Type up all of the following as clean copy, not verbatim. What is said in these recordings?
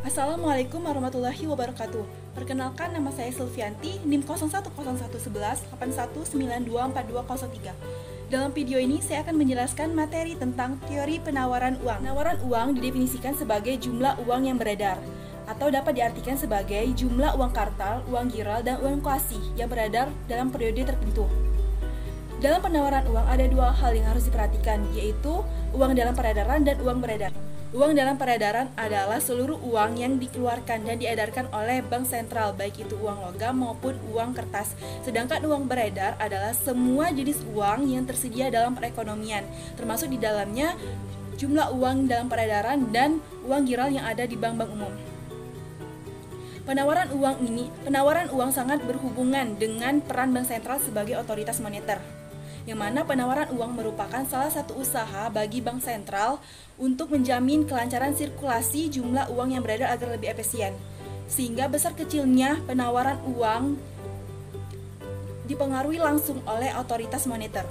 Assalamualaikum warahmatullahi wabarakatuh. Perkenalkan, nama saya Sylvianti, NIM 01011181924203. Dalam video ini saya akan menjelaskan materi tentang teori penawaran uang. Penawaran uang didefinisikan sebagai jumlah uang yang beredar, atau dapat diartikan sebagai jumlah uang kartal, uang giral, dan uang kuasi yang beredar dalam periode tertentu. Dalam penawaran uang ada dua hal yang harus diperhatikan, yaitu uang dalam peredaran dan uang beredar. Uang dalam peredaran adalah seluruh uang yang dikeluarkan dan diedarkan oleh bank sentral, baik itu uang logam maupun uang kertas. Sedangkan uang beredar adalah semua jenis uang yang tersedia dalam perekonomian, termasuk di dalamnya jumlah uang dalam peredaran dan uang giral yang ada di bank-bank umum. Penawaran uang sangat berhubungan dengan peran bank sentral sebagai otoritas moneter, yang mana penawaran uang merupakan salah satu usaha bagi bank sentral untuk menjamin kelancaran sirkulasi jumlah uang yang beredar agar lebih efisien, sehingga besar kecilnya penawaran uang dipengaruhi langsung oleh otoritas moneter.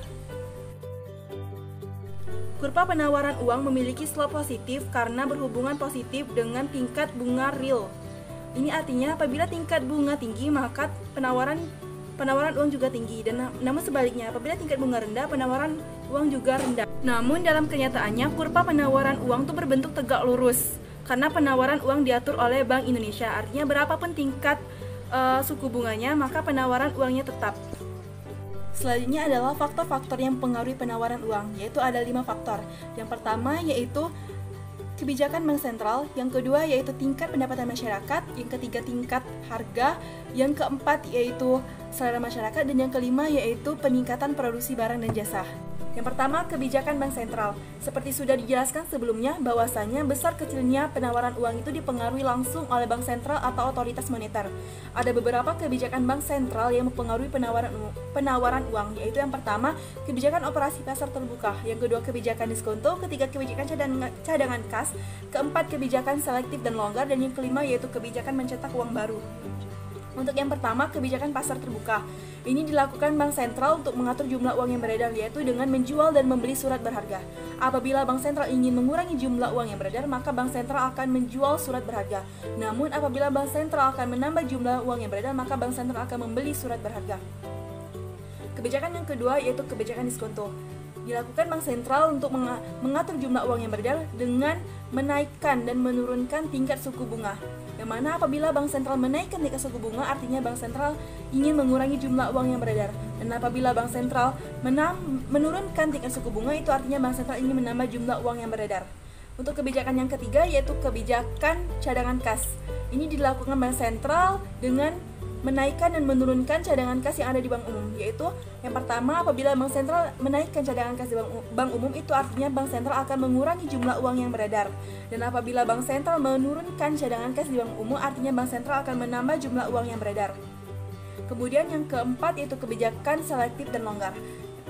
Kurva penawaran uang memiliki slope positif karena berhubungan positif dengan tingkat bunga real. Ini artinya apabila tingkat bunga tinggi maka penawaran uang juga tinggi, dan namun sebaliknya apabila tingkat bunga rendah penawaran uang juga rendah. Namun dalam kenyataannya kurva penawaran uang itu berbentuk tegak lurus karena penawaran uang diatur oleh Bank Indonesia. Artinya berapapun tingkat suku bunganya maka penawaran uangnya tetap. Selanjutnya adalah faktor-faktor yang mempengaruhi penawaran uang, yaitu ada 5 faktor. Yang pertama yaitu kebijakan bank sentral, yang kedua yaitu tingkat pendapatan masyarakat, yang ketiga tingkat harga, yang keempat yaitu selera masyarakat, dan yang kelima yaitu peningkatan produksi barang dan jasa. Yang pertama, kebijakan bank sentral. Seperti sudah dijelaskan sebelumnya bahwasanya besar kecilnya penawaran uang itu dipengaruhi langsung oleh bank sentral atau otoritas moneter. Ada beberapa kebijakan bank sentral yang mempengaruhi penawaran uang, yaitu yang pertama, kebijakan operasi pasar terbuka, yang kedua kebijakan diskonto, ketiga kebijakan cadangan kas, keempat kebijakan selektif dan longgar, dan yang kelima yaitu kebijakan mencetak uang baru. Untuk yang pertama, kebijakan pasar terbuka. Ini dilakukan bank sentral untuk mengatur jumlah uang yang beredar, yaitu dengan menjual dan membeli surat berharga. Apabila bank sentral ingin mengurangi jumlah uang yang beredar, maka bank sentral akan menjual surat berharga. Namun apabila bank sentral akan menambah jumlah uang yang beredar, maka bank sentral akan membeli surat berharga. Kebijakan yang kedua yaitu kebijakan diskonto. Dilakukan bank sentral untuk mengatur jumlah uang yang beredar dengan menaikkan dan menurunkan tingkat suku bunga. Yang mana apabila bank sentral menaikkan tingkat suku bunga, artinya bank sentral ingin mengurangi jumlah uang yang beredar. Dan apabila bank sentral menurunkan tingkat suku bunga, itu artinya bank sentral ingin menambah jumlah uang yang beredar. Untuk kebijakan yang ketiga yaitu kebijakan cadangan kas. Ini dilakukan bank sentral dengan menaikkan dan menurunkan cadangan kas yang ada di bank umum, yaitu yang pertama, apabila bank sentral menaikkan cadangan kas di bank umum, itu artinya bank sentral akan mengurangi jumlah uang yang beredar. Dan apabila bank sentral menurunkan cadangan kas di bank umum, artinya bank sentral akan menambah jumlah uang yang beredar. Kemudian yang keempat yaitu kebijakan selektif dan longgar.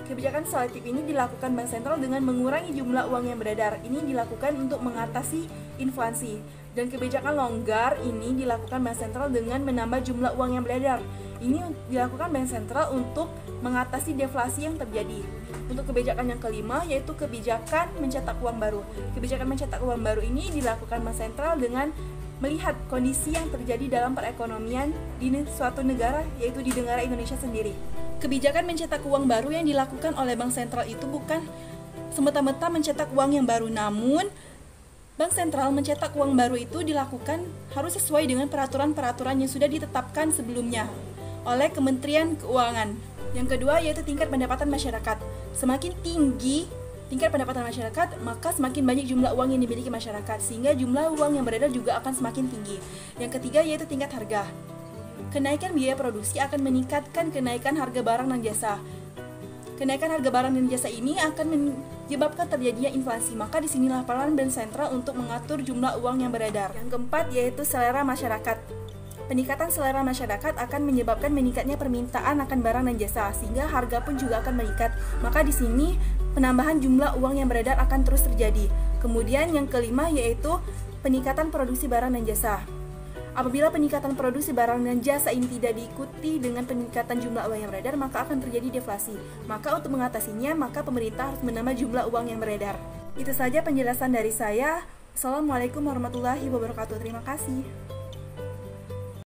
Kebijakan selektif ini dilakukan bank sentral dengan mengurangi jumlah uang yang beredar. Ini dilakukan untuk mengatasi inflasi. Dan kebijakan longgar ini dilakukan bank sentral dengan menambah jumlah uang yang beredar. Ini dilakukan bank sentral untuk mengatasi deflasi yang terjadi. Untuk kebijakan yang kelima yaitu kebijakan mencetak uang baru. Kebijakan mencetak uang baru ini dilakukan bank sentral dengan melihat kondisi yang terjadi dalam perekonomian di suatu negara, yaitu di negara Indonesia sendiri. Kebijakan mencetak uang baru yang dilakukan oleh bank sentral itu bukan semata-mata mencetak uang yang baru, namun bank sentral mencetak uang baru itu dilakukan harus sesuai dengan peraturan-peraturan yang sudah ditetapkan sebelumnya oleh Kementerian Keuangan. Yang kedua yaitu tingkat pendapatan masyarakat. Semakin tinggi tingkat pendapatan masyarakat, maka semakin banyak jumlah uang yang dimiliki masyarakat, sehingga jumlah uang yang beredar juga akan semakin tinggi. Yang ketiga yaitu tingkat harga. Kenaikan biaya produksi akan meningkatkan kenaikan harga barang dan jasa. Kenaikan harga barang dan jasa ini akan menyebabkan terjadinya inflasi, maka disinilah peran bank sentral untuk mengatur jumlah uang yang beredar. Yang keempat yaitu selera masyarakat. Peningkatan selera masyarakat akan menyebabkan meningkatnya permintaan akan barang dan jasa, sehingga harga pun juga akan meningkat. Maka di sini penambahan jumlah uang yang beredar akan terus terjadi. Kemudian yang kelima yaitu peningkatan produksi barang dan jasa. Apabila peningkatan produksi barang dan jasa ini tidak diikuti dengan peningkatan jumlah uang yang beredar, maka akan terjadi deflasi. Maka untuk mengatasinya, maka pemerintah harus menambah jumlah uang yang beredar. Itu saja penjelasan dari saya. Assalamualaikum warahmatullahi wabarakatuh. Terima kasih.